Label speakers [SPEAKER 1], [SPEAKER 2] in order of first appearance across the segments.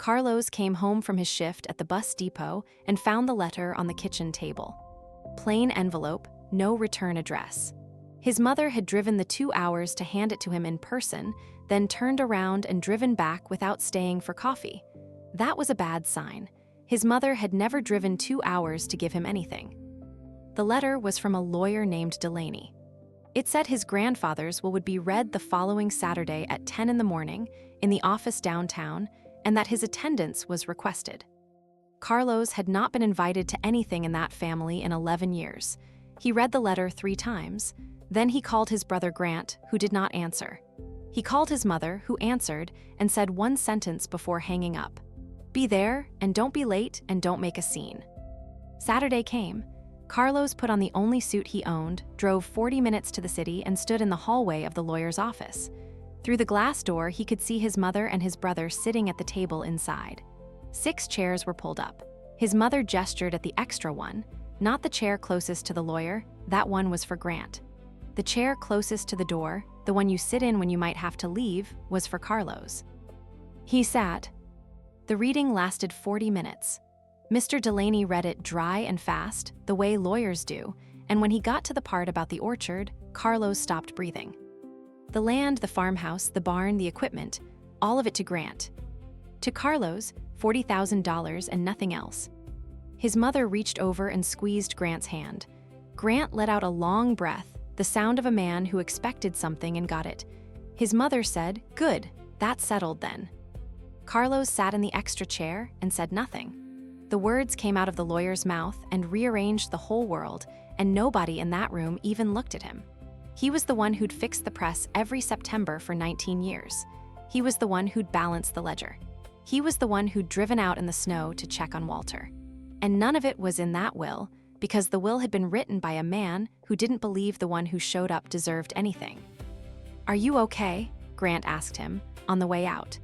[SPEAKER 1] Carlos came home from his shift at the bus depot and found the letter on the kitchen table. Plain envelope, no return address. His mother had driven the 2 hours to hand it to him in person, then turned around and driven back without staying for coffee. That was a bad sign. His mother had never driven 2 hours to give him anything. The letter was from a lawyer named Delaney. It said his grandfather's will would be read the following Saturday at 10 in the morning in the office downtown, and that his attendance was requested. Carlos had not been invited to anything in that family in 11 years. He read the letter 3 times. Then he called his brother Grant, who did not answer. He called his mother, who answered, and said one sentence before hanging up. "Be there, and don't be late, and don't make a scene." Saturday came. Carlos put on the only suit he owned, drove 40 minutes to the city, and stood in the hallway of the lawyer's office. Through the glass door, he could see his mother and his brother sitting at the table inside. 6 chairs were pulled up. His mother gestured at the extra one, not the chair closest to the lawyer. That one was for Grant. The chair closest to the door, the one you sit in when you might have to leave, was for Carlos. He sat. The reading lasted 40 minutes. Mr. Delaney read it dry and fast, the way lawyers do, and when he got to the part about the orchard, Carlos stopped breathing. The land, the farmhouse, the barn, the equipment, all of it to Grant. To Carlos, $40,000 and nothing else. His mother reached over and squeezed Grant's hand. Grant let out a long breath, the sound of a man who expected something and got it. His mother said, "Good, that's settled then." Carlos sat in the extra chair and said nothing. The words came out of the lawyer's mouth and rearranged the whole world, and nobody in that room even looked at him. He was the one who'd fixed the press every September for 19 years. He was the one who'd balanced the ledger. He was the one who'd driven out in the snow to check on Walter. And none of it was in that will, because the will had been written by a man who didn't believe the one who showed up deserved anything. "Are you okay?" Grant asked him, on the way out.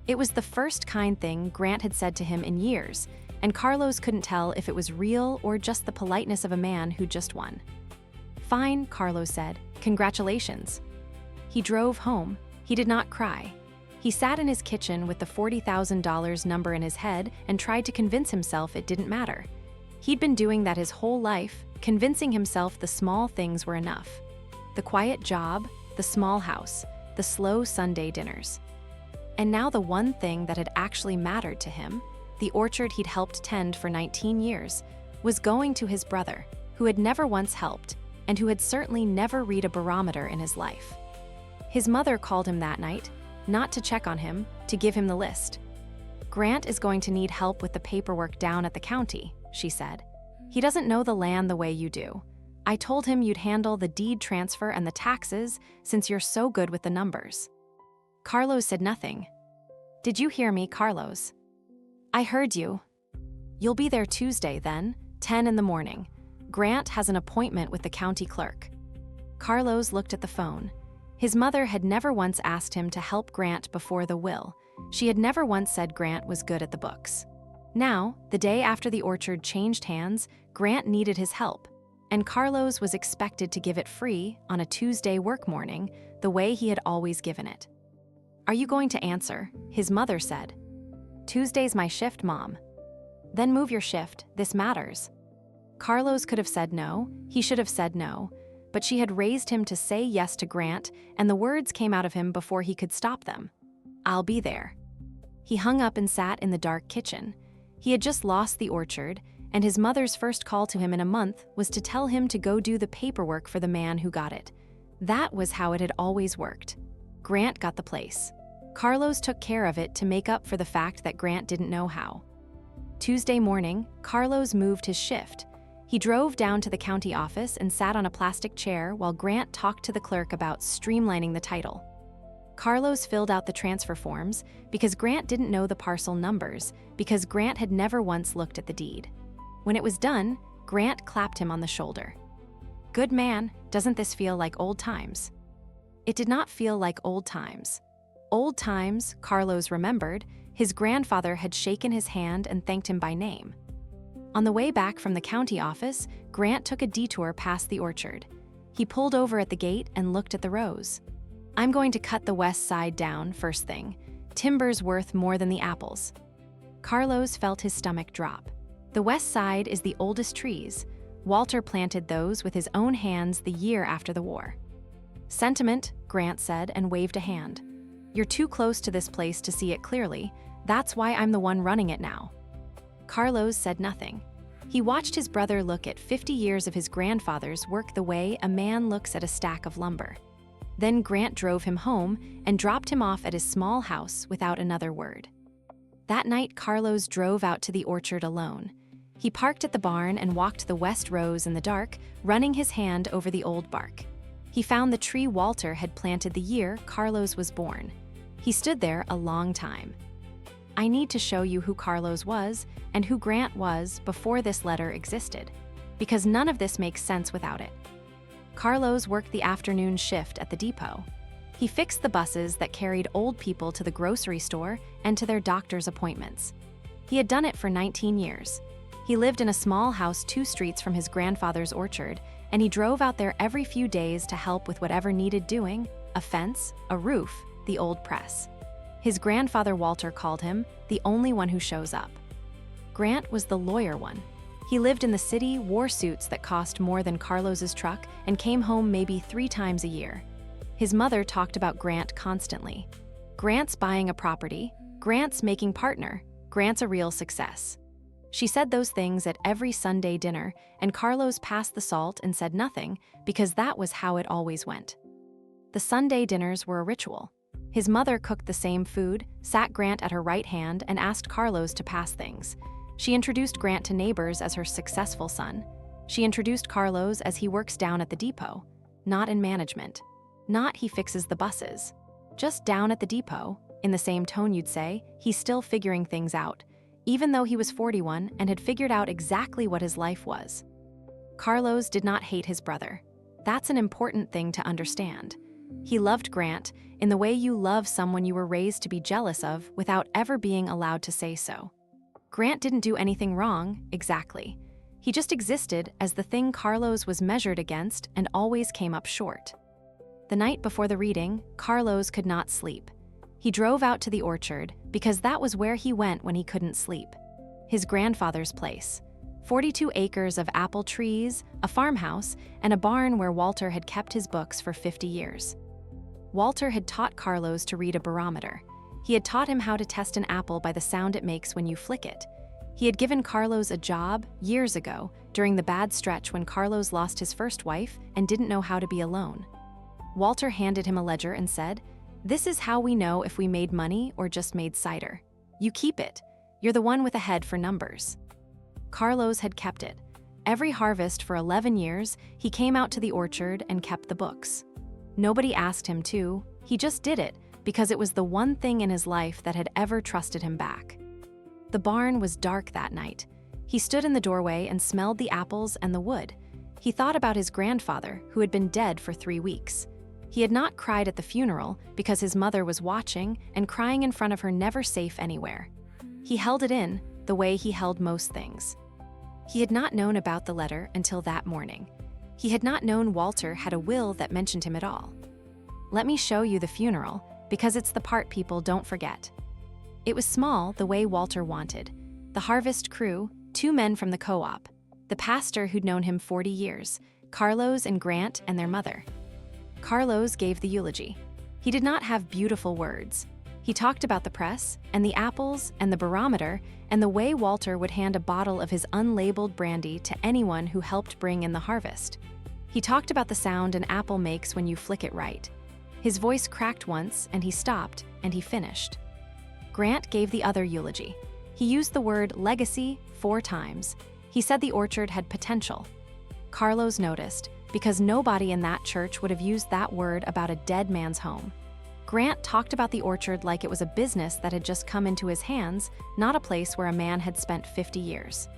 [SPEAKER 1] It was the first kind thing Grant had said to him in years, and Carlos couldn't tell if it was real or just the politeness of a man who just won. "Fine," Carlos said. "Congratulations." He drove home. He did not cry. He sat in his kitchen with the $40,000 number in his head and tried to convince himself it didn't matter. He'd been doing that his whole life, convincing himself the small things were enough. The quiet job, the small house, the slow Sunday dinners. And now the one thing that had actually mattered to him, the orchard he'd helped tend for 19 years, was going to his brother, who had never once helped, and who had certainly never read a barometer in his life. His mother called him that night, not to check on him, to give him the list. "Grant is going to need help with the paperwork down at the county," she said. "He doesn't know the land the way you do. I told him you'd handle the deed transfer and the taxes since you're so good with the numbers." Carlos said nothing. "Did you hear me, Carlos?" "I heard you." "You'll be there Tuesday then, 10 in the morning. Grant has an appointment with the county clerk." Carlos looked at the phone. His mother had never once asked him to help Grant before the will. She had never once said Grant was good at the books. Now, the day after the orchard changed hands, Grant needed his help, and Carlos was expected to give it free on a Tuesday work morning, the way he had always given it. "Are you going to answer?" his mother said. "Tuesday's my shift, Mom." "Then move your shift, this matters." Carlos could have said no, he should have said no, but she had raised him to say yes to Grant, and the words came out of him before he could stop them. "I'll be there." He hung up and sat in the dark kitchen. He had just lost the orchard, and his mother's first call to him in a month was to tell him to go do the paperwork for the man who got it. That was how it had always worked. Grant got the place. Carlos took care of it to make up for the fact that Grant didn't know how. Tuesday morning, Carlos moved his shift. He drove down to the county office and sat on a plastic chair while Grant talked to the clerk about streamlining the title. Carlos filled out the transfer forms because Grant didn't know the parcel numbers, because Grant had never once looked at the deed. When it was done, Grant clapped him on the shoulder. "Good man, doesn't this feel like old times?" It did not feel like old times. Old times, Carlos remembered, his grandfather had shaken his hand and thanked him by name. On the way back from the county office, Grant took a detour past the orchard. He pulled over at the gate and looked at the rows. "I'm going to cut the west side down first thing. Timber's worth more than the apples." Carlos felt his stomach drop. The west side is the oldest trees. Walter planted those with his own hands the year after the war. Sentiment, Grant said and waved a hand. You're too close to this place to see it clearly. That's why I'm the one running it now. Carlos said nothing. He watched his brother look at 50 years of his grandfather's work the way a man looks at a stack of lumber. Then Grant drove him home and dropped him off at his small house without another word. That night, Carlos drove out to the orchard alone. He parked at the barn and walked the west rows in the dark, running his hand over the old bark. He found the tree Walter had planted the year Carlos was born. He stood there a long time. I need to show you who Carlos was and who Grant was before this letter existed, because none of this makes sense without it. Carlos worked the afternoon shift at the depot. He fixed the buses that carried old people to the grocery store and to their doctor's appointments. He had done it for 19 years. He lived in a small house 2 streets from his grandfather's orchard, and he drove out there every few days to help with whatever needed doing: a fence, a roof, the old press. His grandfather Walter called him the only one who shows up. Grant was the lawyer one. He lived in the city, wore suits that cost more than Carlos's truck, and came home maybe 3 times a year. His mother talked about Grant constantly. Grant's buying a property, Grant's making partner, Grant's a real success. She said those things at every Sunday dinner, and Carlos passed the salt and said nothing because that was how it always went. The Sunday dinners were a ritual. His mother cooked the same food, sat Grant at her right hand, and asked Carlos to pass things. She introduced Grant to neighbors as her successful son. She introduced Carlos as he works down at the depot, not in management. Not he fixes the buses. Just down at the depot, in the same tone you'd say, he's still figuring things out, even though he was 41 and had figured out exactly what his life was. Carlos did not hate his brother. That's an important thing to understand. He loved Grant in the way you love someone you were raised to be jealous of without ever being allowed to say so. Grant didn't do anything wrong, exactly. He just existed as the thing Carlos was measured against and always came up short. The night before the reading, Carlos could not sleep. He drove out to the orchard because that was where he went when he couldn't sleep. His grandfather's place. 42 acres of apple trees, a farmhouse, and a barn where Walter had kept his books for 50 years. Walter had taught Carlos to read a barometer. He had taught him how to test an apple by the sound it makes when you flick it. He had given Carlos a job years ago during the bad stretch when Carlos lost his first wife and didn't know how to be alone. Walter handed him a ledger and said, "This is how we know if we made money or just made cider. You keep it. You're the one with a head for numbers." Carlos had kept it. Every harvest for 11 years, he came out to the orchard and kept the books. Nobody asked him to. He just did it because it was the one thing in his life that had ever trusted him back. The barn was dark that night. He stood in the doorway and smelled the apples and the wood. He thought about his grandfather, who had been dead for 3 weeks. He had not cried at the funeral because his mother was watching, and crying in front of her never safe anywhere. He held it in, the way he held most things. He had not known about the letter until that morning. He had not known Walter had a will that mentioned him at all. Let me show you the funeral, because it's the part people don't forget. It was small the way Walter wanted. The harvest crew, 2 men from the co-op, the pastor who'd known him 40 years, Carlos and Grant and their mother. Carlos gave the eulogy. He did not have beautiful words. He talked about the press, and the apples, and the barometer, and the way Walter would hand a bottle of his unlabeled brandy to anyone who helped bring in the harvest. He talked about the sound an apple makes when you flick it right. His voice cracked once, and he stopped, and he finished. Grant gave the other eulogy. He used the word legacy 4 times. He said the orchard had potential. Carlos noticed, because nobody in that church would have used that word about a dead man's home. Grant talked about the orchard like it was a business that had just come into his hands, not a place where a man had spent 50 years.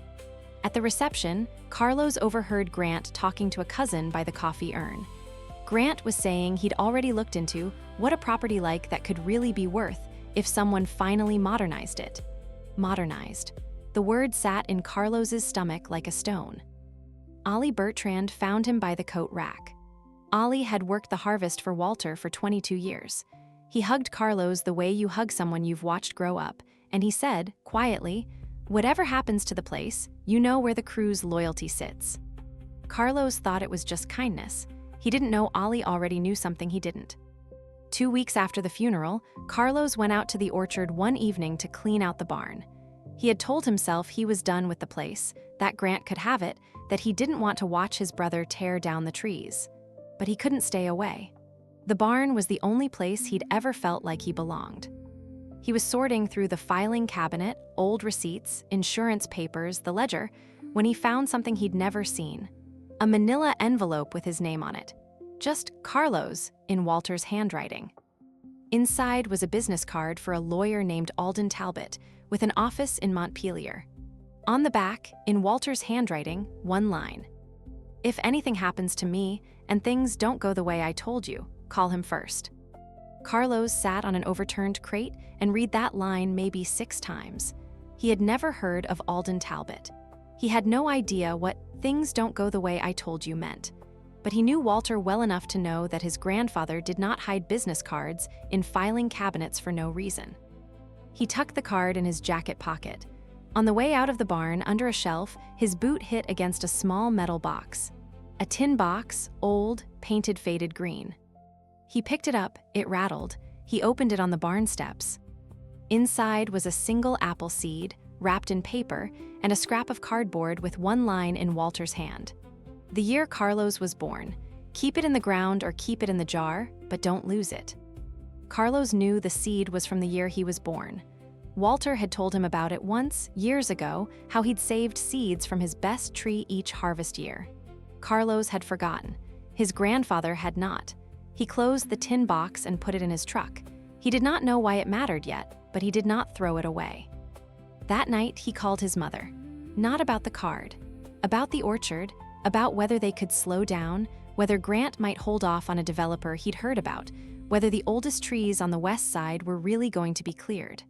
[SPEAKER 1] At the reception, Carlos overheard Grant talking to a cousin by the coffee urn. Grant was saying he'd already looked into what a property like that could really be worth if someone finally modernized it. Modernized. The word sat in Carlos's stomach like a stone. Ollie Bertrand found him by the coat rack. Ollie had worked the harvest for Walter for 22 years. He hugged Carlos the way you hug someone you've watched grow up, and he said, quietly, "Whatever happens to the place, you know where the crew's loyalty sits." Carlos thought it was just kindness. He didn't know Ollie already knew something he didn't. 2 weeks after the funeral, Carlos went out to the orchard one evening to clean out the barn. He had told himself he was done with the place, that Grant could have it, that he didn't want to watch his brother tear down the trees. But he couldn't stay away. The barn was the only place he'd ever felt like he belonged. He was sorting through the filing cabinet, old receipts, insurance papers, the ledger, when he found something he'd never seen. A manila envelope with his name on it. Just Carlos in Walter's handwriting. Inside was a business card for a lawyer named Alden Talbot, with an office in Montpelier. On the back, in Walter's handwriting, one line. "If anything happens to me and things don't go the way I told you, call him first." Carlos sat on an overturned crate and read that line maybe 6 times. He had never heard of Alden Talbot. He had no idea what "things don't go the way I told you" meant. But he knew Walter well enough to know that his grandfather did not hide business cards in filing cabinets for no reason. He tucked the card in his jacket pocket. On the way out of the barn, under a shelf, his boot hit against a small metal box. A tin box, old, painted faded green. He picked it up, it rattled. He opened it on the barn steps. Inside was a single apple seed, wrapped in paper, and a scrap of cardboard with one line in Walter's hand. The year Carlos was born. Keep it in the ground or keep it in the jar, but don't lose it. Carlos knew the seed was from the year he was born. Walter had told him about it once, years ago, how he'd saved seeds from his best tree each harvest year. Carlos had forgotten. His grandfather had not. He closed the tin box and put it in his truck. He did not know why it mattered yet, but he did not throw it away. That night, he called his mother. Not about the card. About the orchard, about whether they could slow down, whether Grant might hold off on a developer he'd heard about, whether the oldest trees on the west side were really going to be cleared.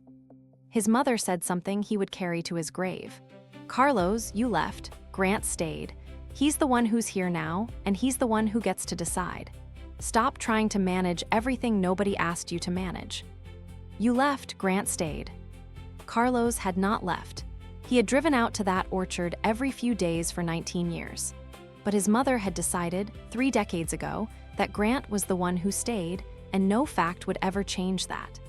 [SPEAKER 1] His mother said something he would carry to his grave. "Carlos, you left. Grant stayed. He's the one who's here now, and he's the one who gets to decide. Stop trying to manage everything nobody asked you to manage. You left, Grant stayed." Carlos had not left. He had driven out to that orchard every few days for 19 years. But his mother had decided, 3 decades ago, that Grant was the one who stayed, and no fact would ever change that.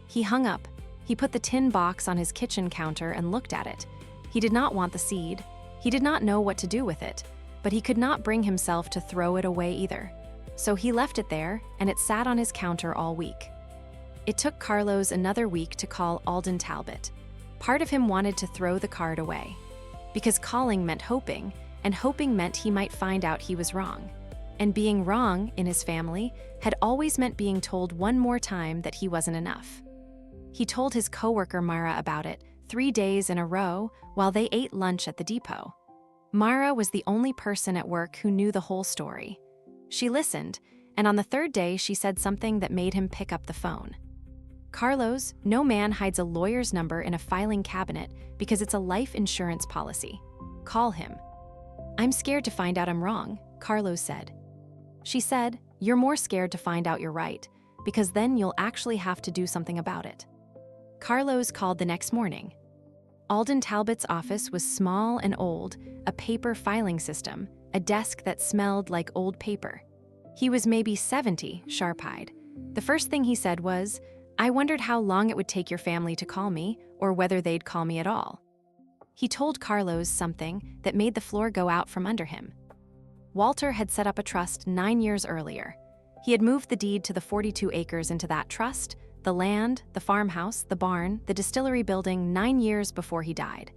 [SPEAKER 1] He hung up. He put the tin box on his kitchen counter and looked at it. He did not want the seed. He did not know what to do with it, but he could not bring himself to throw it away either. So he left it there, and it sat on his counter all week. It took Carlos another week to call Alden Talbot. Part of him wanted to throw the card away, because calling meant hoping, and hoping meant he might find out he was wrong. And being wrong, in his family, had always meant being told one more time that he wasn't enough. He told his coworker Mara about it 3 days in a row while they ate lunch at the depot. Mara was the only person at work who knew the whole story. She listened, and on the 3rd day she said something that made him pick up the phone. "Carlos, no man hides a lawyer's number in a filing cabinet because it's a life insurance policy. Call him." "I'm scared to find out I'm wrong," Carlos said. She said, "You're more scared to find out you're right, because then you'll actually have to do something about it." Carlos called the next morning. Alden Talbot's office was small and old, a paper filing system, a desk that smelled like old paper. He was maybe 70, sharp-eyed. The first thing he said was, "I wondered how long it would take your family to call me, or whether they'd call me at all." He told Carlos something that made the floor go out from under him. Walter had set up a trust 9 years earlier. He had moved the deed to the 42 acres into that trust, the land, the farmhouse, the barn, the distillery building 9 years before he died.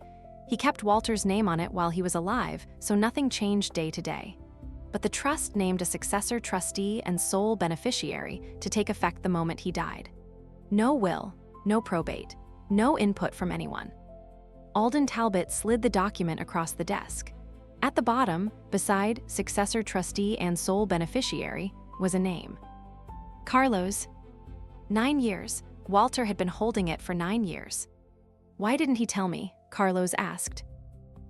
[SPEAKER 1] He kept Walter's name on it while he was alive, so nothing changed day to day. But the trust named a successor trustee and sole beneficiary to take effect the moment he died. No will, no probate, no input from anyone. Alden Talbot slid the document across the desk. At the bottom, beside successor trustee and sole beneficiary, was a name. Carlos. 9 years. Walter had been holding it for 9 years. "Why didn't he tell me?" Carlos asked.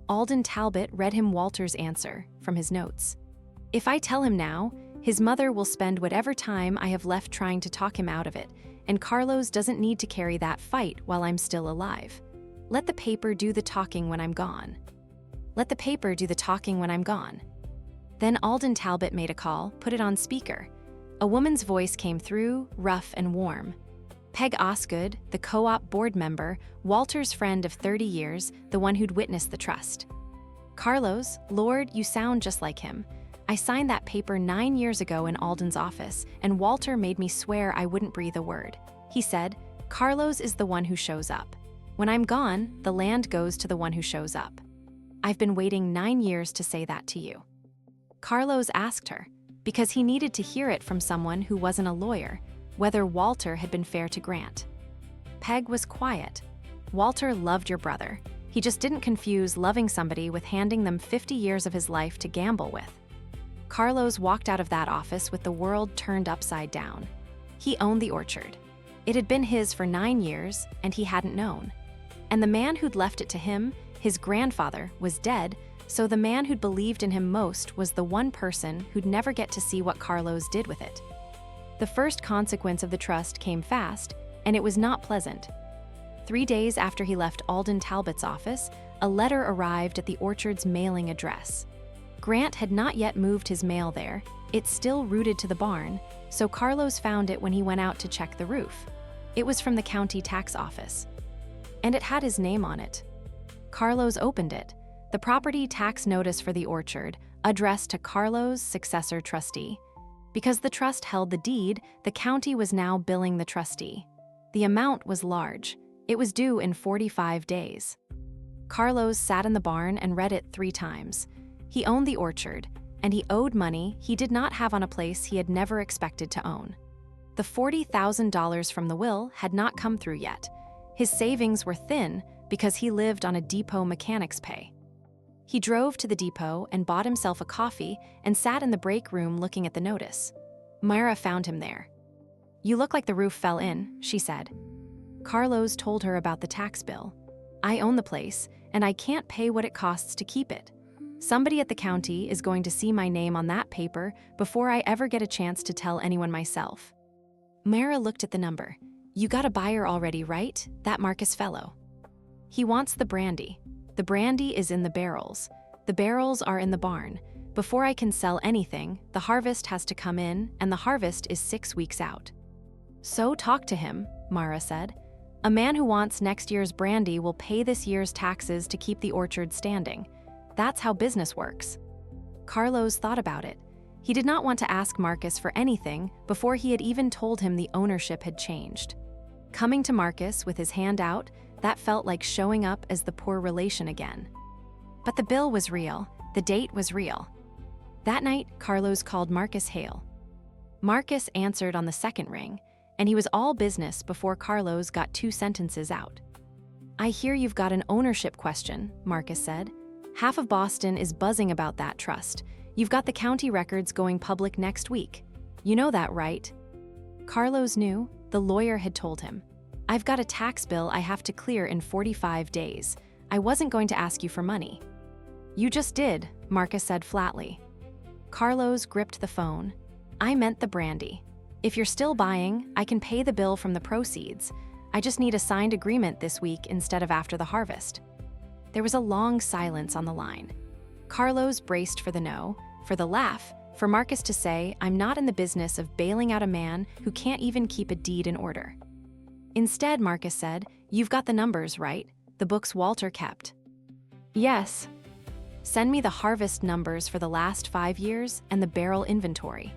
[SPEAKER 1] Alden Talbot read him Walter's answer from his notes. "If I tell him now, his mother will spend whatever time I have left trying to talk him out of it, and Carlos doesn't need to carry that fight while I'm still alive. Let the paper do the talking when I'm gone. Let the paper do the talking when I'm gone. Then Alden Talbot made a call, put it on speaker. A woman's voice came through, rough and warm. Peg Osgood, the co-op board member, Walter's friend of 30 years, the one who'd witnessed the trust. Carlos, Lord, you sound just like him. I signed that paper 9 years ago in Alden's office, and Walter made me swear I wouldn't breathe a word. He said, Carlos is the one who shows up. When I'm gone, the land goes to the one who shows up. I've been waiting 9 years to say that to you. Carlos asked her, because he needed to hear it from someone who wasn't a lawyer, whether Walter had been fair to Grant. Peg was quiet. Walter loved your brother. He just didn't confuse loving somebody with handing them 50 years of his life to gamble with. Carlos walked out of that office with the world turned upside down. He owned the orchard. It had been his for 9 years, and he hadn't known. And the man who'd left it to him, his grandfather, was dead, so the man who'd believed in him most was the one person who'd never get to see what Carlos did with it. The first consequence of the trust came fast, and it was not pleasant. 3 days after he left Alden Talbot's office, a letter arrived at the orchard's mailing address. Grant had not yet moved his mail there. It's still rooted to the barn, so Carlos found it when he went out to check the roof. It was from the county tax office. And it had his name on it. Carlos opened it. The property tax notice for the orchard, addressed to Carlos, successor trustee. Because the trust held the deed, the county was now billing the trustee. The amount was large. It was due in 45 days. Carlos sat in the barn and read it 3 times. He owned the orchard, and he owed money he did not have on a place he had never expected to own. The $40,000 from the will had not come through yet. His savings were thin because he lived on a depot mechanic's pay. He drove to the depot and bought himself a coffee and sat in the break room looking at the notice. Myra found him there. "You look like the roof fell in," she said. Carlos told her about the tax bill. "I own the place, and I can't pay what it costs to keep it. Somebody at the county is going to see my name on that paper before I ever get a chance to tell anyone myself." Myra looked at the number. "You got a buyer already, right? That Marcus fellow." "He wants the brandy. The brandy is in the barrels. The barrels are in the barn. Before I can sell anything, the harvest has to come in, and the harvest is 6 weeks out." "So talk to him," Mara said. "A man who wants next year's brandy will pay this year's taxes to keep the orchard standing. That's how business works." Carlos thought about it. He did not want to ask Marcus for anything before he had even told him the ownership had changed. Coming to Marcus with his hand out, that felt like showing up as the poor relation again. But the bill was real. The date was real. That night, Carlos called Marcus Hale. Marcus answered on the second ring, and he was all business before Carlos got 2 sentences out. "I hear you've got an ownership question," Marcus said. "Half of Boston is buzzing about that trust. You've got the county records going public next week. You know that, right?" Carlos knew. The lawyer had told him. "I've got a tax bill I have to clear in 45 days. I wasn't going to ask you for money." "You just did," Marcus said flatly. Carlos gripped the phone. "I meant the brandy. If you're still buying, I can pay the bill from the proceeds. I just need a signed agreement this week instead of after the harvest." There was a long silence on the line. Carlos braced for the no, for the laugh, for Marcus to say, "I'm not in the business of bailing out a man who can't even keep a deed in order." Instead, Marcus said, "You've got the numbers, right? The books Walter kept." "Yes." "Send me the harvest numbers for the last 5 years and the barrel inventory.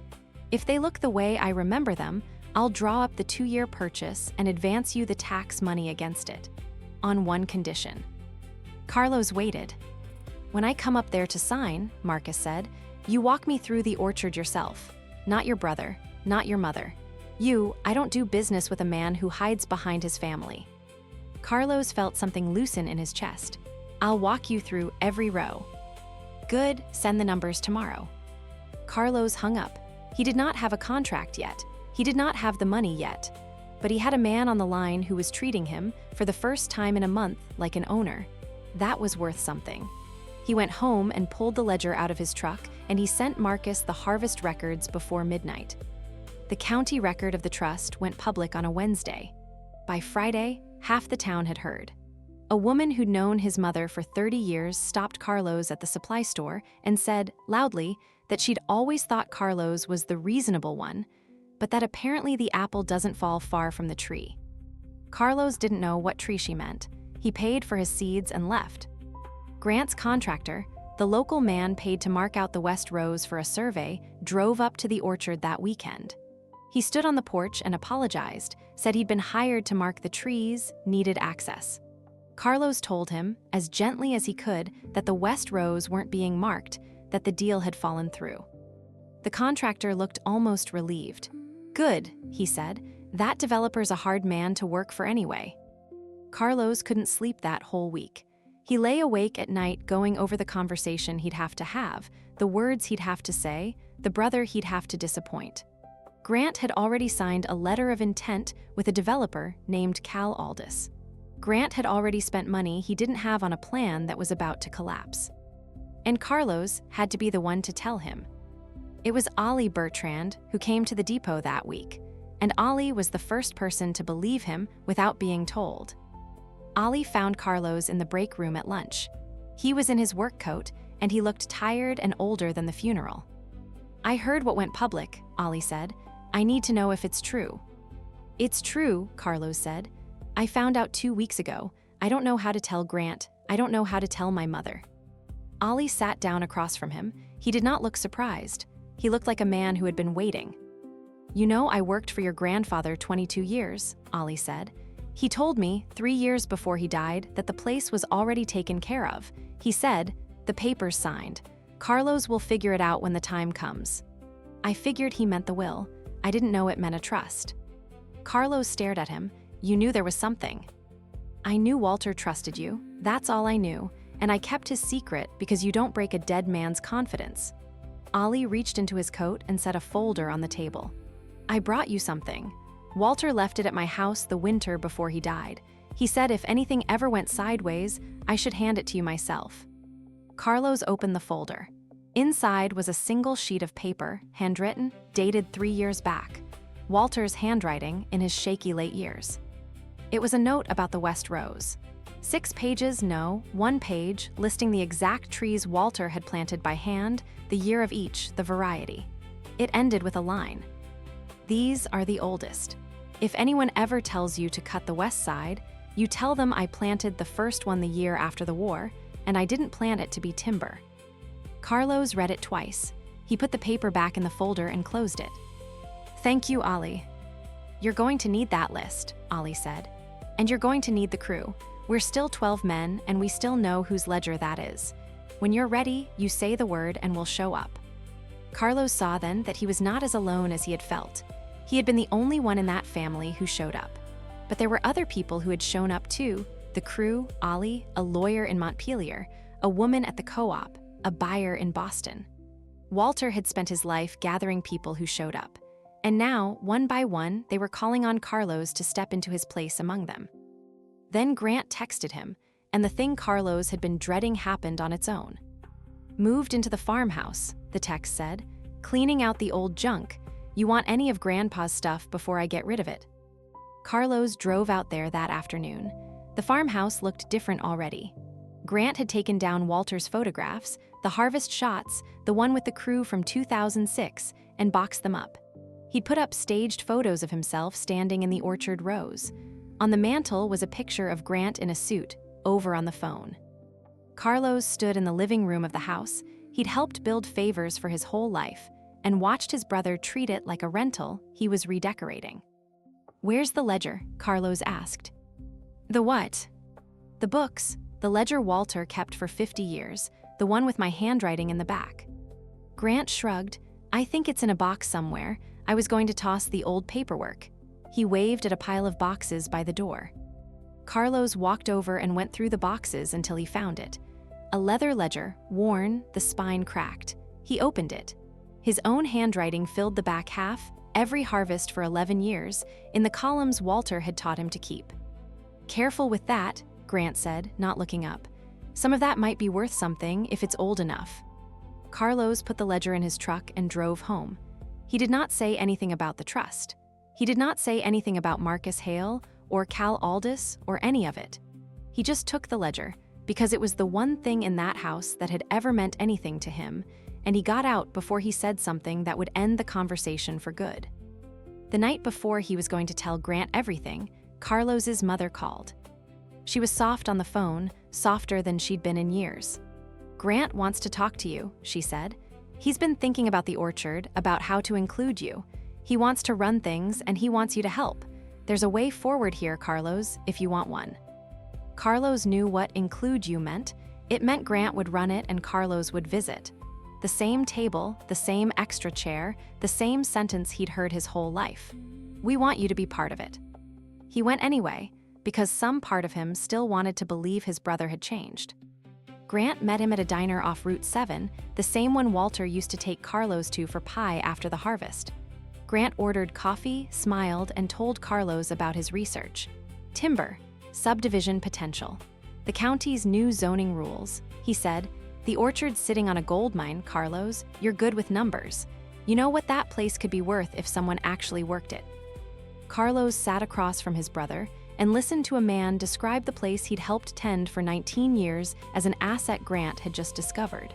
[SPEAKER 1] If they look the way I remember them, I'll draw up the 2-year purchase and advance you the tax money against it. On one condition." Carlos waited. "When I come up there to sign," Marcus said, "you walk me through the orchard yourself. Not your brother, not your mother. I don't do business with a man who hides behind his family." Carlos felt something loosen in his chest. "I'll walk you through every row." "Good, send the numbers tomorrow." Carlos hung up. He did not have a contract yet. He did not have the money yet. But he had a man on the line who was treating him, for the first time in a month, like an owner. That was worth something. He went home and pulled the ledger out of his truck, and he sent Marcus the harvest records before midnight. The county record of the trust went public on a Wednesday. By Friday, half the town had heard. A woman who'd known his mother for 30 years stopped Carlos at the supply store and said, loudly, that she'd always thought Carlos was the reasonable one, but that apparently the apple doesn't fall far from the tree. Carlos didn't know what tree she meant. He paid for his seeds and left. Grant's contractor, the local man paid to mark out the West Rows for a survey, drove up to the orchard that weekend. He stood on the porch and apologized, said he'd been hired to mark the trees, needed access. Carlos told him, as gently as he could, that the West Rows weren't being marked, that the deal had fallen through. The contractor looked almost relieved. Good, he said. That developer's a hard man to work for anyway. Carlos couldn't sleep that whole week. He lay awake at night going over the conversation he'd have to have, the words he'd have to say, the brother he'd have to disappoint. Grant had already signed a letter of intent with a developer named Cal Aldis. Grant had already spent money he didn't have on a plan that was about to collapse. And Carlos had to be the one to tell him. It was Ollie Bertrand who came to the depot that week, and Ollie was the first person to believe him without being told. Ollie found Carlos in the break room at lunch. He was in his work coat, and he looked tired and older than the funeral. I heard what went public, Ollie said. I need to know if it's true. It's true, Carlos said. I found out 2 weeks ago. I don't know how to tell Grant. I don't know how to tell my mother. Ollie sat down across from him. He did not look surprised. He looked like a man who had been waiting. You know, I worked for your grandfather 22 years, Ollie said. He told me 3 years before he died that the place was already taken care of. He said, the paper's signed. Carlos will figure it out when the time comes. I figured he meant the will. I didn't know it meant a trust. Carlos stared at him. You knew there was something. I knew Walter trusted you. That's all I knew. And I kept his secret because you don't break a dead man's confidence. Ollie reached into his coat and set a folder on the table. I brought you something. Walter left it at my house the winter before he died. He said if anything ever went sideways, I should hand it to you myself. Carlos opened the folder. Inside was a single sheet of paper, handwritten, dated 3 years back. Walter's handwriting in his shaky late years. It was a note about the West Rows. 6 pages, no, 1 page, listing the exact trees Walter had planted by hand, the year of each, the variety. It ended with a line. These are the oldest. If anyone ever tells you to cut the west side, you tell them I planted the first one the year after the war, and I didn't plant it to be timber. Carlos read it twice. He put the paper back in the folder and closed it. Thank you, Ollie. You're going to need that list, Ollie said. And you're going to need the crew. We're still 12 men, and we still know whose ledger that is. When you're ready, you say the word and we'll show up. Carlos saw then that he was not as alone as he had felt. He had been the only one in that family who showed up. But there were other people who had shown up too. The crew, Ollie, a lawyer in Montpelier, a woman at the co-op, a buyer in Boston. Walter had spent his life gathering people who showed up. And now, one by one, they were calling on Carlos to step into his place among them. Then Grant texted him, and the thing Carlos had been dreading happened on its own. Moved into the farmhouse, the text said, cleaning out the old junk. You want any of Grandpa's stuff before I get rid of it. Carlos drove out there that afternoon. The farmhouse looked different already. Grant had taken down Walter's photographs, the harvest shots, the one with the crew from 2006, and boxed them up. He'd put up staged photos of himself standing in the orchard rows. On the mantle was a picture of Grant in a suit, over on the phone. Carlos stood in the living room of the house. He'd helped build favors for his whole life and watched his brother treat it like a rental he was redecorating. Where's the ledger? Carlos asked. The what? The books, the ledger Walter kept for 50 years, the one with my handwriting in the back. Grant shrugged. I think it's in a box somewhere. I was going to toss the old paperwork. He waved at a pile of boxes by the door. Carlos walked over and went through the boxes until he found it. A leather ledger, worn, the spine cracked. He opened it. His own handwriting filled the back half, every harvest for 11 years, in the columns Walter had taught him to keep. Careful with that, Grant said, not looking up. Some of that might be worth something if it's old enough. Carlos put the ledger in his truck and drove home. He did not say anything about the trust. He did not say anything about Marcus Hale or Cal Aldous or any of it. He just took the ledger, because it was the one thing in that house that had ever meant anything to him, and he got out before he said something that would end the conversation for good. The night before he was going to tell Grant everything, Carlos's mother called. She was soft on the phone, softer than she'd been in years. "Grant wants to talk to you," she said. "He's been thinking about the orchard, about how to include you. He wants to run things and he wants you to help. There's a way forward here, Carlos, if you want one." Carlos knew what include you meant. It meant Grant would run it and Carlos would visit. The same table, the same extra chair, the same sentence he'd heard his whole life. "We want you to be part of it." He went anyway, because some part of him still wanted to believe his brother had changed. Grant met him at a diner off Route 7, the same one Walter used to take Carlos to for pie after the harvest. Grant ordered coffee, smiled, and told Carlos about his research. Timber, subdivision potential. The county's new zoning rules. He said, "The orchard's sitting on a gold mine, Carlos. You're good with numbers. You know what that place could be worth if someone actually worked it." Carlos sat across from his brother and listened to a man describe the place he'd helped tend for 19 years as an asset Grant had just discovered.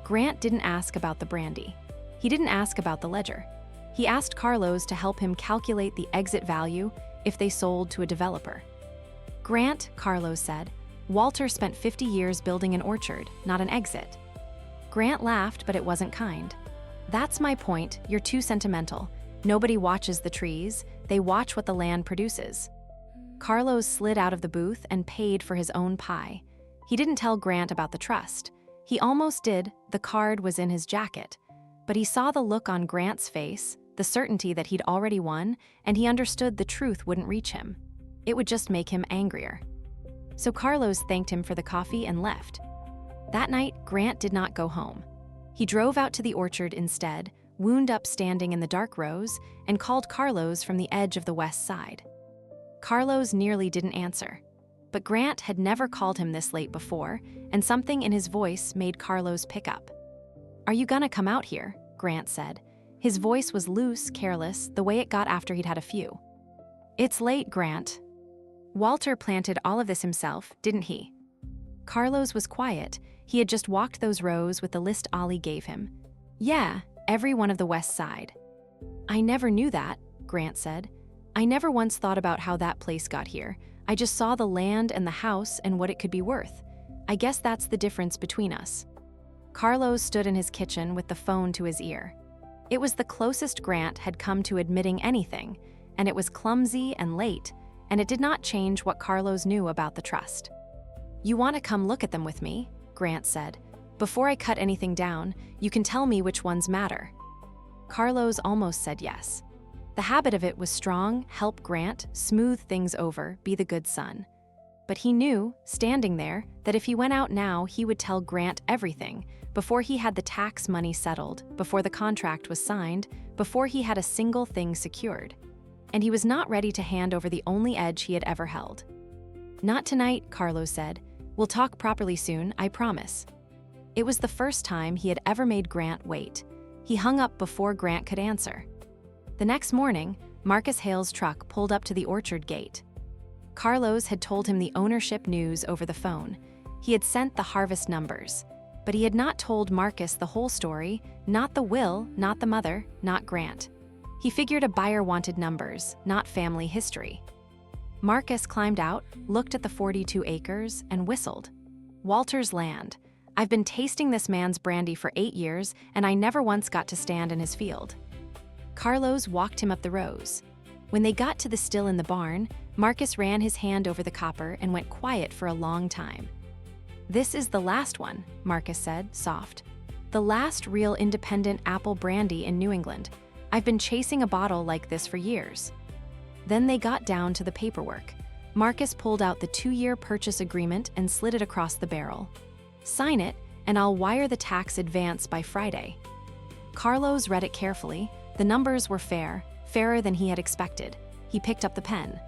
[SPEAKER 1] Grant didn't ask about the brandy. He didn't ask about the ledger. He asked Carlos to help him calculate the exit value if they sold to a developer. "Grant," Carlos said, "Walter spent 50 years building an orchard, not an exit." Grant laughed, but it wasn't kind. "That's my point. You're too sentimental. Nobody watches the trees. They watch what the land produces." Carlos slid out of the booth and paid for his own pie. He didn't tell Grant about the trust. He almost did. The card was in his jacket. But he saw the look on Grant's face, the certainty that he'd already won, and he understood the truth wouldn't reach him. It would just make him angrier. So Carlos thanked him for the coffee and left. That night, Grant did not go home. He drove out to the orchard instead, wound up standing in the dark rows, and called Carlos from the edge of the west side. Carlos nearly didn't answer. But Grant had never called him this late before, and something in his voice made Carlos pick up. "Are you gonna come out here?" Grant said. His voice was loose, careless, the way it got after he'd had a few. "It's late, Grant." Walter planted all of this himself, didn't he? Carlos was quiet. He had just walked those rows with the list Ollie gave him. "Yeah, every one of the west side." "I never knew that," Grant said. "I never once thought about how that place got here. I just saw the land and the house and what it could be worth. I guess that's the difference between us." Carlos stood in his kitchen with the phone to his ear. It was the closest Grant had come to admitting anything, and it was clumsy and late, and it did not change what Carlos knew about the trust. "You want to come look at them with me?" Grant said. "Before I cut anything down, you can tell me which ones matter." Carlos almost said yes. The habit of it was strong, help Grant, smooth things over, be the good son. But he knew, standing there, that if he went out now, he would tell Grant everything, before he had the tax money settled, before the contract was signed, before he had a single thing secured. And he was not ready to hand over the only edge he had ever held. "Not tonight," Carlos said. "We'll talk properly soon, I promise." It was the first time he had ever made Grant wait. He hung up before Grant could answer. The next morning, Marcus Hale's truck pulled up to the orchard gate. Carlos had told him the ownership news over the phone. He had sent the harvest numbers. But he had not told Marcus the whole story, not the will, not the mother, not Grant. He figured a buyer wanted numbers, not family history. Marcus climbed out, looked at the 42 acres, and whistled. "Walter's land. I've been tasting this man's brandy for 8 years, and I never once got to stand in his field." Carlos walked him up the rows. When they got to the still in the barn, Marcus ran his hand over the copper and went quiet for a long time. "This is the last one," Marcus said, soft. "The last real independent apple brandy in New England. I've been chasing a bottle like this for years." Then they got down to the paperwork. Marcus pulled out the 2-year purchase agreement and slid it across the barrel. "Sign it, and I'll wire the tax advance by Friday." Carlos read it carefully. The numbers were fair, fairer than he had expected. He picked up the pen.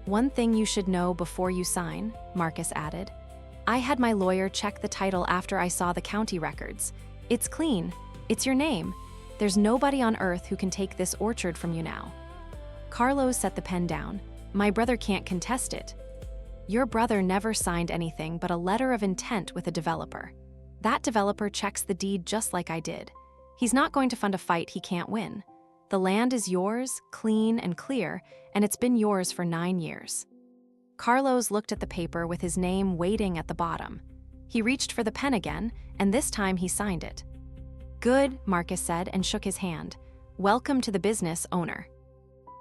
[SPEAKER 1] "One thing you should know before you sign," Marcus added. "I had my lawyer check the title after I saw the county records. It's clean. It's your name. There's nobody on earth who can take this orchard from you now." Carlos set the pen down. "My brother can't contest it." "Your brother never signed anything but a letter of intent with a developer. That developer checks the deed just like I did. He's not going to fund a fight he can't win. The land is yours, clean and clear, and it's been yours for 9 years." Carlos looked at the paper with his name waiting at the bottom. He reached for the pen again, and this time he signed it. "Good," Marcus said and shook his hand. "Welcome to the business, owner."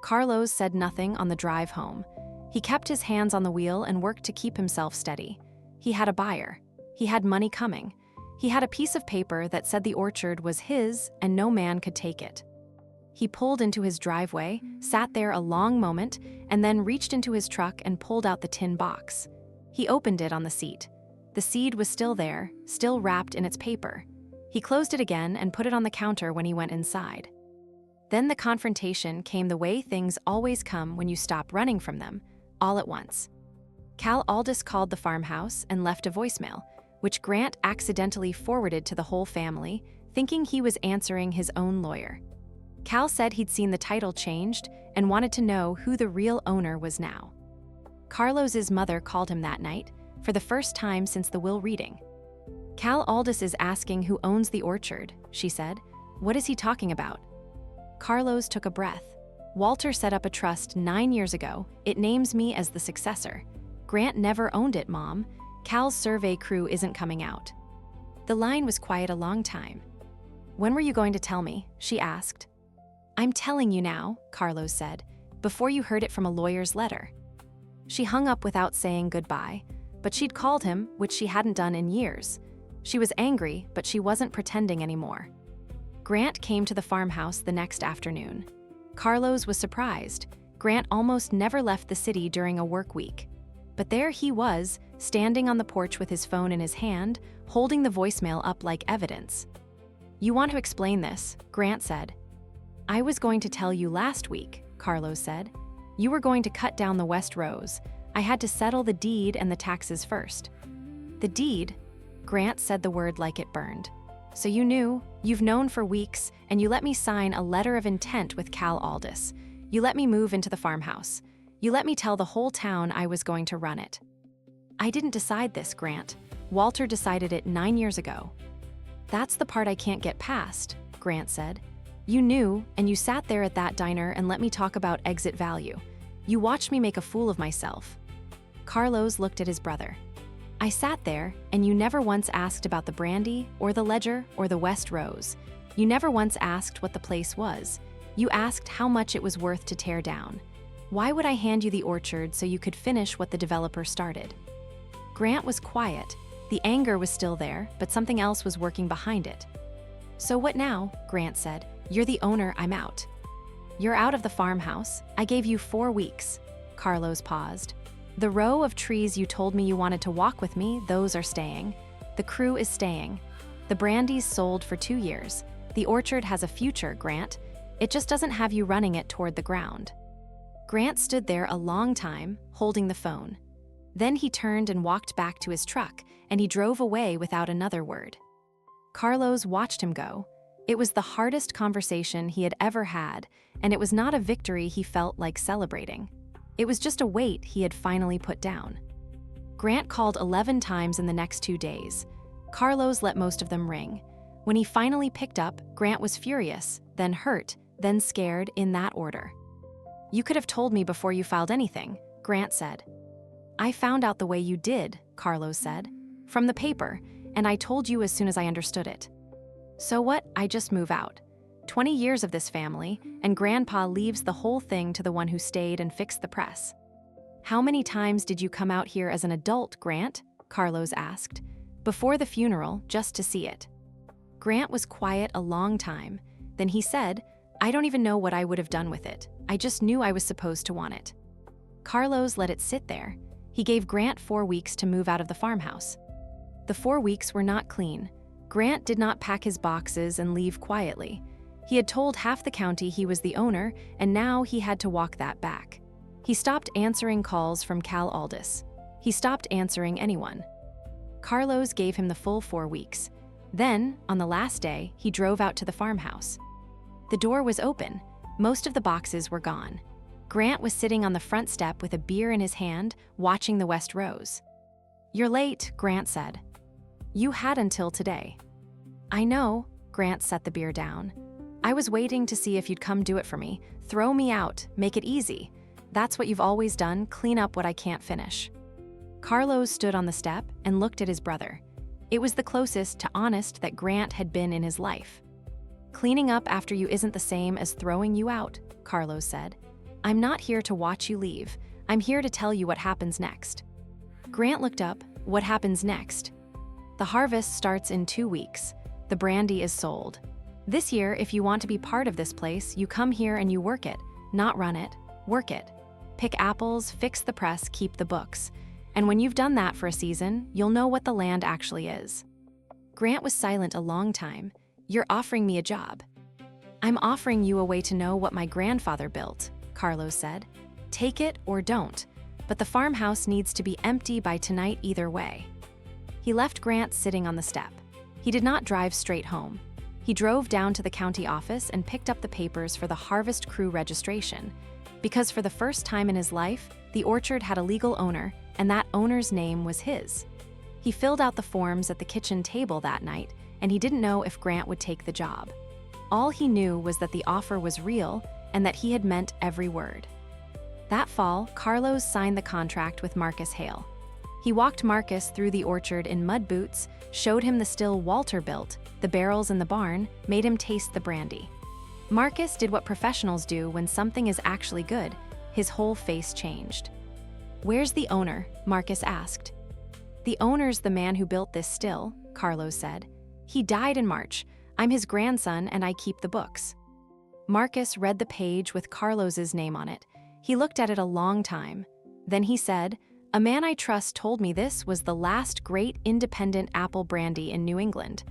[SPEAKER 1] Carlos said nothing on the drive home. He kept his hands on the wheel and worked to keep himself steady. He had a buyer. He had money coming. He had a piece of paper that said the orchard was his and no man could take it. He pulled into his driveway, sat there a long moment, and then reached into his truck and pulled out the tin box. He opened it on the seat. The seed was still there, still wrapped in its paper. He closed it again and put it on the counter when he went inside. Then the confrontation came the way things always come when you stop running from them, all at once. Cal Aldis called the farmhouse and left a voicemail, which Grant accidentally forwarded to the whole family, thinking he was answering his own lawyer. Cal said he'd seen the title changed and wanted to know who the real owner was now. Carlos's mother called him that night, for the first time since the will reading. "Cal Aldis is asking who owns the orchard," she said. "What is he talking about?" Carlos took a breath. "Walter set up a trust 9 years ago. It names me as the successor. Grant never owned it, Mom. Cal's survey crew isn't coming out." The line was quiet a long time. "When were you going to tell me?" she asked. "I'm telling you now," Carlos said, "before you heard it from a lawyer's letter." She hung up without saying goodbye, but she'd called him, which she hadn't done in years. She was angry, but she wasn't pretending anymore. Grant came to the farmhouse the next afternoon. Carlos was surprised. Grant almost never left the city during a work week. But there he was, standing on the porch with his phone in his hand, holding the voicemail up like evidence. "You want to explain this," Grant said. "I was going to tell you last week," Carlos said. "You were going to cut down the West Rows. I had to settle the deed and the taxes first." "The deed?" Grant said the word like it burned. "So you knew, you've known for weeks, and you let me sign a letter of intent with Cal Aldis. You let me move into the farmhouse. You let me tell the whole town I was going to run it." "I didn't decide this, Grant. Walter decided it 9 years ago." "That's the part I can't get past," Grant said. "You knew, and you sat there at that diner and let me talk about exit value. You watched me make a fool of myself." Carlos looked at his brother. "I sat there, and you never once asked about the brandy, or the ledger, or the West Rows. You never once asked what the place was. You asked how much it was worth to tear down. Why would I hand you the orchard so you could finish what the developer started?" Grant was quiet. The anger was still there, but something else was working behind it. "So what now?" Grant said. "You're the owner, I'm out." "You're out of the farmhouse. I gave you 4 weeks." Carlos paused. "The row of trees you told me you wanted to walk with me, those are staying. The crew is staying. The brandy's sold for 2 years. The orchard has a future, Grant. It just doesn't have you running it toward the ground." Grant stood there a long time, holding the phone. Then he turned and walked back to his truck, and he drove away without another word. Carlos watched him go. It was the hardest conversation he had ever had, and it was not a victory he felt like celebrating. It was just a weight he had finally put down. Grant called 11 times in the next 2 days. Carlos let most of them ring. When he finally picked up, Grant was furious, then hurt, then scared, in that order. "You could have told me before you filed anything," Grant said. "I found out the way you did," Carlos said. "From the paper, and I told you as soon as I understood it. So what? I just move out. 20 years of this family, and Grandpa leaves the whole thing to the one who stayed and fixed the press." "How many times did you come out here as an adult, Grant?" Carlos asked. "Before the funeral, just to see it." Grant was quiet a long time. Then he said, "I don't even know what I would have done with it. I just knew I was supposed to want it." Carlos let it sit there. He gave Grant 4 weeks to move out of the farmhouse. The 4 weeks were not clean. Grant did not pack his boxes and leave quietly. He had told half the county he was the owner, and now he had to walk that back. He stopped answering calls from Cal Aldis. He stopped answering anyone. Carlos gave him the full 4 weeks. Then, on the last day, he drove out to the farmhouse. The door was open. Most of the boxes were gone. Grant was sitting on the front step with a beer in his hand, watching the West Rose. "You're late," Grant said. "You had until today." "I know," Grant set the beer down. "I was waiting to see if you'd come do it for me. Throw me out, make it easy. That's what you've always done, clean up what I can't finish." Carlos stood on the step and looked at his brother. It was the closest to honest that Grant had been in his life. "Cleaning up after you isn't the same as throwing you out," Carlos said. "I'm not here to watch you leave. I'm here to tell you what happens next." Grant looked up. "What happens next?" "The harvest starts in 2 weeks. The brandy is sold. This year, if you want to be part of this place, you come here and you work it, not run it, work it. Pick apples, fix the press, keep the books. And when you've done that for a season, you'll know what the land actually is." Grant was silent a long time. "You're offering me a job." "I'm offering you a way to know what my grandfather built," Carlos said. "Take it or don't, but the farmhouse needs to be empty by tonight either way." He left Grant sitting on the step. He did not drive straight home. He drove down to the county office and picked up the papers for the harvest crew registration, because for the first time in his life, the orchard had a legal owner, and that owner's name was his. He filled out the forms at the kitchen table that night, and he didn't know if Grant would take the job. All he knew was that the offer was real and that he had meant every word. That fall, Carlos signed the contract with Marcus Hale. He walked Marcus through the orchard in mud boots, showed him the still Walter built, the barrels in the barn, made him taste the brandy. Marcus did what professionals do when something is actually good. His whole face changed. "Where's the owner?" Marcus asked. "The owner's the man who built this still," Carlos said. "He died in March. I'm his grandson and I keep the books." Marcus read the page with Carlos's name on it. He looked at it a long time. Then he said, "A man I trust told me this was the last great independent apple brandy in New England.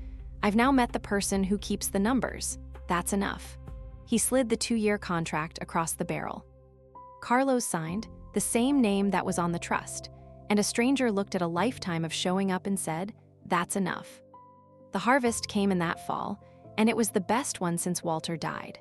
[SPEAKER 1] I've now met the person who keeps the numbers. That's enough." He slid the 2-year contract across the barrel. Carlos signed, the same name that was on the trust, and a stranger looked at a lifetime of showing up and said, "That's enough." The harvest came in that fall, and it was the best one since Walter died.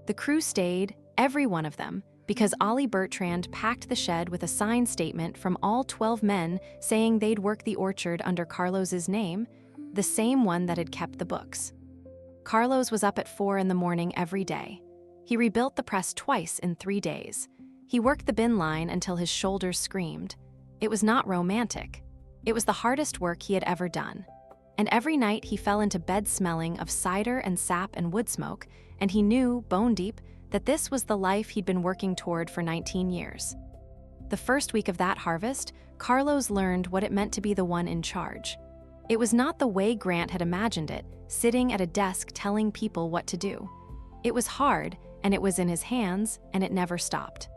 [SPEAKER 1] The crew stayed, every one of them, because Ollie Bertrand packed the shed with a signed statement from all 12 men saying they'd work the orchard under Carlos's name, the same one that had kept the books. Carlos was up at 4 in the morning every day. He rebuilt the press twice in 3 days. He worked the bin line until his shoulders screamed. It was not romantic. It was the hardest work he had ever done. And every night he fell into bed smelling of cider and sap and wood smoke, and he knew, bone deep, that this was the life he'd been working toward for 19 years. The first week of that harvest, Carlos learned what it meant to be the one in charge. It was not the way Grant had imagined it, sitting at a desk telling people what to do. It was hard, and it was in his hands, and it never stopped.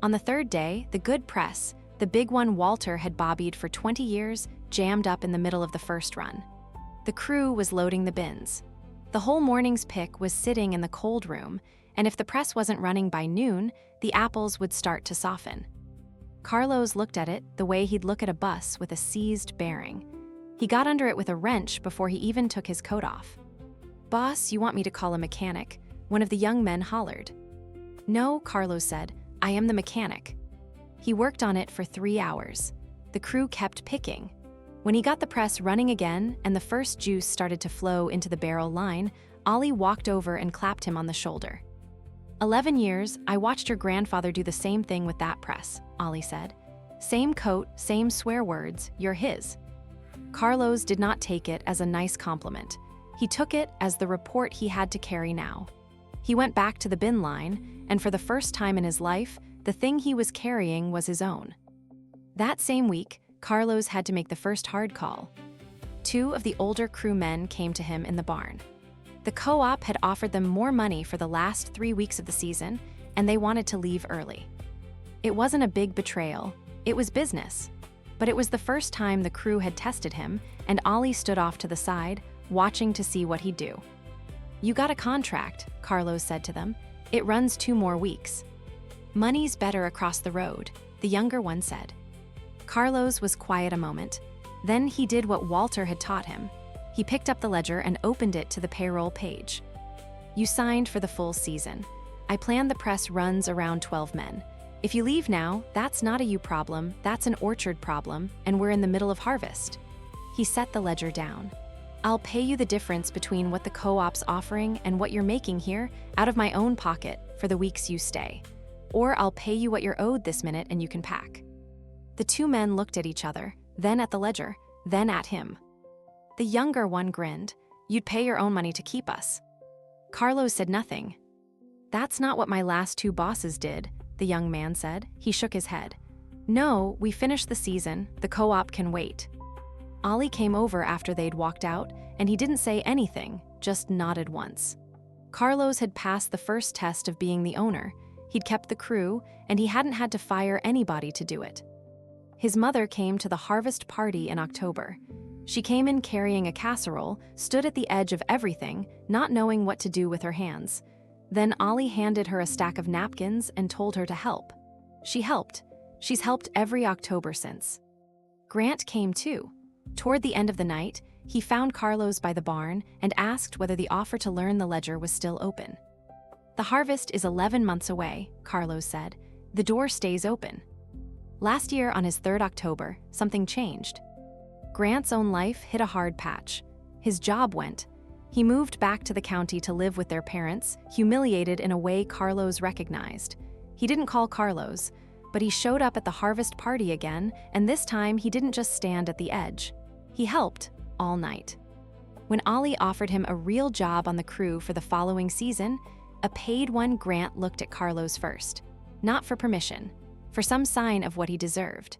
[SPEAKER 1] On the 3rd day, the good press, the big one Walter had bobbied for 20 years, jammed up in the middle of the first run. The crew was loading the bins. The whole morning's pick was sitting in the cold room, and if the press wasn't running by noon, the apples would start to soften. Carlos looked at it the way he'd look at a bus with a seized bearing. He got under it with a wrench before he even took his coat off. "Boss, you want me to call a mechanic?" one of the young men hollered. "No," Carlos said, "I am the mechanic." He worked on it for 3 hours. The crew kept picking. When he got the press running again and the first juice started to flow into the barrel line, Ollie walked over and clapped him on the shoulder. 11 years, I watched your grandfather do the same thing with that press," Ollie said. "Same coat, same swear words, you're his." Carlos did not take it as a nice compliment. He took it as the report he had to carry now. He went back to the bin line, and for the first time in his life, the thing he was carrying was his own. That same week, Carlos had to make the first hard call. 2 of the older crew men came to him in the barn. The co-op had offered them more money for the last 3 weeks of the season, and they wanted to leave early. It wasn't a big betrayal, it was business. But it was the first time the crew had tested him, and Ollie stood off to the side, watching to see what he'd do. "You got a contract," Carlos said to them. "It runs 2 more weeks." "Money's better across the road," the younger one said. Carlos was quiet a moment. Then he did what Walter had taught him. He picked up the ledger and opened it to the payroll page. You signed for the full season. I planned the press runs around 12 men. If you leave now, that's not a you problem, that's an orchard problem, and we're in the middle of harvest. He set the ledger down. I'll pay you the difference between what the co-op's offering and what you're making here out of my own pocket for the weeks you stay. Or I'll pay you what you're owed this minute and you can pack. The two men looked at each other, then at the ledger, then at him. The younger one grinned. You'd pay your own money to keep us. Carlos said nothing. That's not what my last two bosses did, the young man said. He shook his head. No, we finished the season. The co-op can wait. Ollie came over after they'd walked out, and he didn't say anything, just nodded once. Carlos had passed the first test of being the owner. He'd kept the crew, and he hadn't had to fire anybody to do it. His mother came to the harvest party in October. She came in carrying a casserole, stood at the edge of everything, not knowing what to do with her hands. Then Ollie handed her a stack of napkins and told her to help. She helped. She's helped every October since. Grant came too. Toward the end of the night, he found Carlos by the barn and asked whether the offer to learn the ledger was still open. The harvest is 11 months away, Carlos said. The door stays open. Last year, on his 3rd October, something changed. Grant's own life hit a hard patch. His job went. He moved back to the county to live with their parents, humiliated in a way Carlos recognized. He didn't call Carlos, but he showed up at the harvest party again, and this time he didn't just stand at the edge. He helped all night. When Ollie offered him a real job on the crew for the following season, a paid one, Grant looked at Carlos first. Not for permission, for some sign of what he deserved.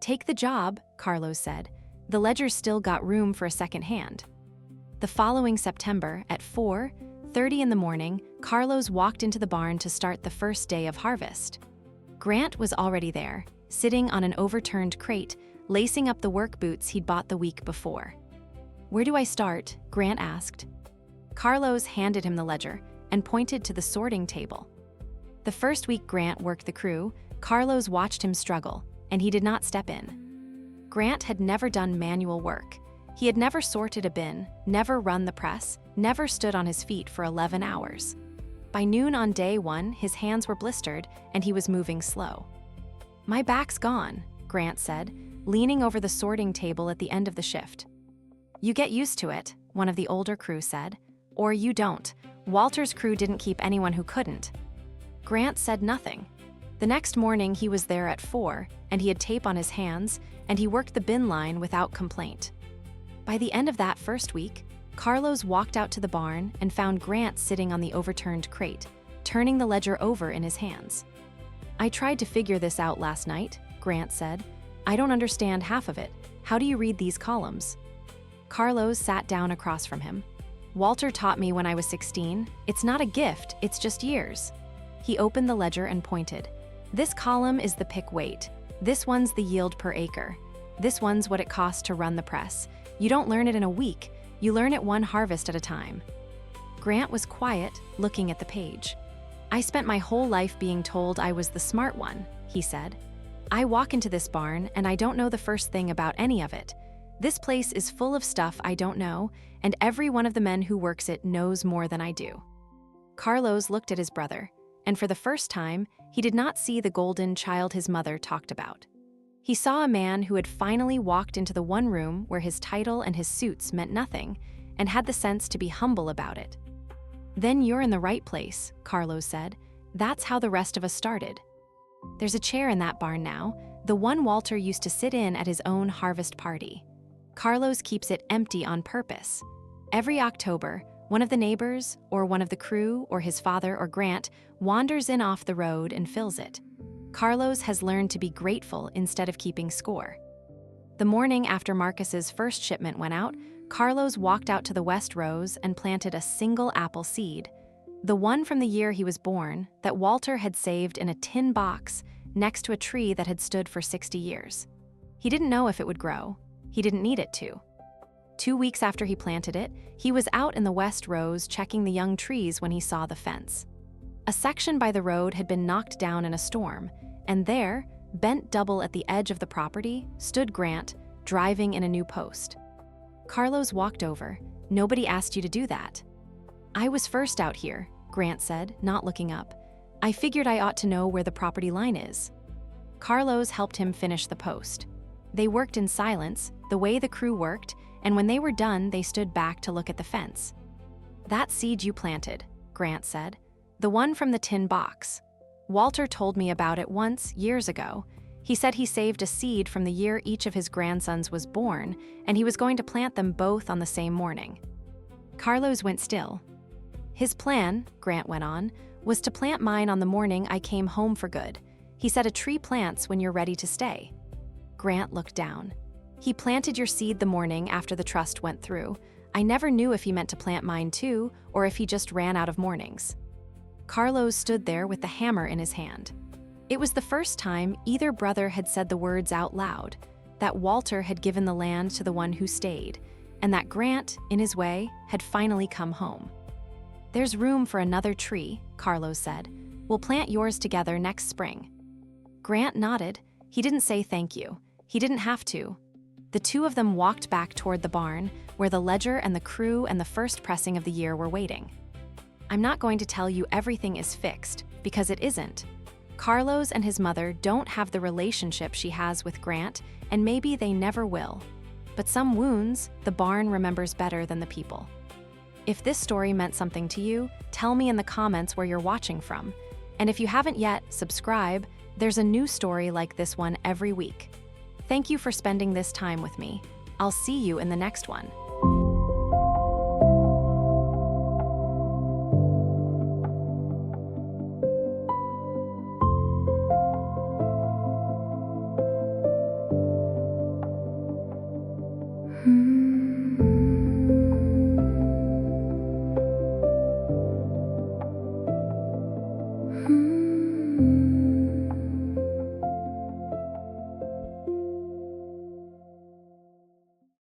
[SPEAKER 1] Take the job, Carlos said. The ledger's still got room for a second hand. The following September, at 4:30 in the morning, Carlos walked into the barn to start the first day of harvest. Grant was already there, sitting on an overturned crate, lacing up the work boots he'd bought the week before. Where do I start? Grant asked. Carlos handed him the ledger and pointed to the sorting table. The first week Grant worked the crew, Carlos watched him struggle, and he did not step in. Grant had never done manual work. He had never sorted a bin, never run the press, never stood on his feet for 11 hours. By noon on day 1, his hands were blistered and he was moving slow. My back's gone, Grant said, leaning over the sorting table at the end of the shift. You get used to it, one of the older crew said. Or you don't. Walter's crew didn't keep anyone who couldn't. Grant said nothing. The next morning he was there at 4, and he had tape on his hands, and he worked the bin line without complaint. By the end of that first week, Carlos walked out to the barn and found Grant sitting on the overturned crate, turning the ledger over in his hands. I tried to figure this out last night, Grant said. I don't understand half of it. How do you read these columns? Carlos sat down across from him. Walter taught me when I was 16. It's not a gift, it's just years. He opened the ledger and pointed. This column is the pick weight. This one's the yield per acre. This one's what it costs to run the press. You don't learn it in a week. You learn it one harvest at a time. Grant was quiet, looking at the page. I spent my whole life being told I was the smart one, he said. I walk into this barn and I don't know the first thing about any of it. This place is full of stuff I don't know, and every one of the men who works it knows more than I do. Carlos looked at his brother, and for the first time, he did not see the golden child his mother talked about. He saw a man who had finally walked into the one room where his title and his suits meant nothing, and had the sense to be humble about it. Then you're in the right place, Carlos said. That's how the rest of us started. There's a chair in that barn now, the one Walter used to sit in at his own harvest party. Carlos keeps it empty on purpose. Every October, one of the neighbors, or one of the crew, or his father or Grant, wanders in off the road and fills it. Carlos has learned to be grateful instead of keeping score. The morning after Marcus's first shipment went out, Carlos walked out to the west rows and planted a single apple seed, the one from the year he was born, that Walter had saved in a tin box next to a tree that had stood for 60 years. He didn't know if it would grow. He didn't need it to. 2 weeks after he planted it, he was out in the west rows checking the young trees when he saw the fence. A section by the road had been knocked down in a storm, and there, bent double at the edge of the property, stood Grant, driving in a new post. Carlos walked over. Nobody asked you to do that. "I was first out here," Grant said, not looking up. "I figured I ought to know where the property line is." Carlos helped him finish the post. They worked in silence, the way the crew worked, and when they were done, they stood back to look at the fence. "That seed you planted," Grant said. "The one from the tin box. Walter told me about it once, years ago. He said he saved a seed from the year each of his grandsons was born, and he was going to plant them both on the same morning." Carlos went still. "His plan," Grant went on, "was to plant mine on the morning I came home for good. He said a tree plants when you're ready to stay." Grant looked down. "He planted your seed the morning after the trust went through. I never knew if he meant to plant mine too, or if he just ran out of mornings." Carlos stood there with the hammer in his hand. It was the first time either brother had said the words out loud, that Walter had given the land to the one who stayed, and that Grant, in his way, had finally come home. "There's room for another tree," Carlos said. "We'll plant yours together next spring." Grant nodded. He didn't say thank you. He didn't have to. The two of them walked back toward the barn, where the ledger and the crew and the first pressing of the year were waiting. "I'm not going to tell you everything is fixed, because it isn't. Carlos and his mother don't have the relationship she has with Grant, and maybe they never will. But some wounds, the barn remembers better than the people." If this story meant something to you, tell me in the comments where you're watching from. And if you haven't yet, subscribe. There's a new story like this one every week. Thank you for spending this time with me. I'll see you in the next one.
[SPEAKER 2] Hmm.